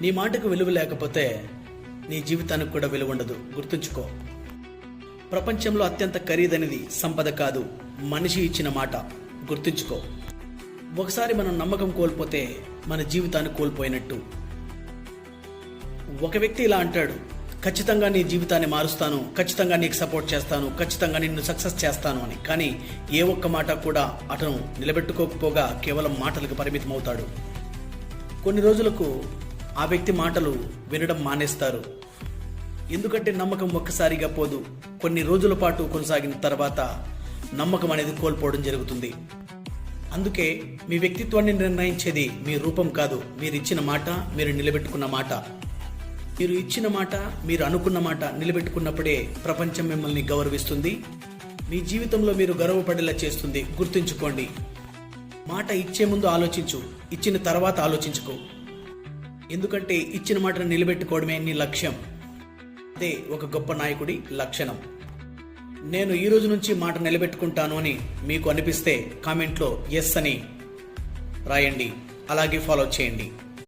నీ మాటకు విలువ లేకపోతే నీ జీవితానికి కూడా విలువ ఉండదు. గుర్తుంచుకో, ప్రపంచంలో అత్యంత ఖరీదైనది సంపద కాదు, మనిషి ఇచ్చిన మాట. గుర్తుంచుకో, ఒకసారి మనం నమ్మకం కోల్పోతే మన జీవితాన్ని కోల్పోయినట్టు. ఒక వ్యక్తి ఇలా అంటాడు, ఖచ్చితంగా నీ జీవితాన్ని మారుస్తాను, ఖచ్చితంగా నీకు సపోర్ట్ చేస్తాను, ఖచ్చితంగా నిన్ను సక్సెస్ చేస్తాను అని. కానీ ఏ ఒక్క మాట కూడా అతను నిలబెట్టుకోకపోగా కేవలం మాటలకు పరిమితం అవుతాడు. కొన్ని రోజులకు ఆ వ్యక్తి మాటలు వినడం మానేస్తారు. ఎందుకంటే నమ్మకం ఒక్కసారిగా పోదు, కొన్ని రోజుల పాటు కొనసాగిన తర్వాత నమ్మకం అనేది కోల్పోవడం జరుగుతుంది. అందుకే మీ వ్యక్తిత్వాన్ని నిర్ణయించేది మీ రూపం కాదు, మీరు ఇచ్చిన మాట, మీరు నిలబెట్టుకున్న మాట. మీరు ఇచ్చిన మాట, మీరు అనుకున్న మాట నిలబెట్టుకున్నప్పుడే ప్రపంచం మిమ్మల్ని గౌరవిస్తుంది, మీ జీవితంలో మీరు గర్వపడేలా చేస్తుంది. గుర్తుంచుకోండి, మాట ఇచ్చే ముందు ఆలోచించు, ఇచ్చిన తర్వాత ఆలోచించుకో. ఎందుకంటే ఇచ్చిన మాటను నిలబెట్టుకోవడమే నీ లక్ష్యం. అదే ఒక గొప్ప నాయకుడి లక్షణం. నేను ఈ రోజు నుంచి మాట నిలబెట్టుకుంటాను అని మీకు అనిపిస్తే కామెంట్లో ఎస్ అని రాయండి, అలాగే ఫాలో చేయండి.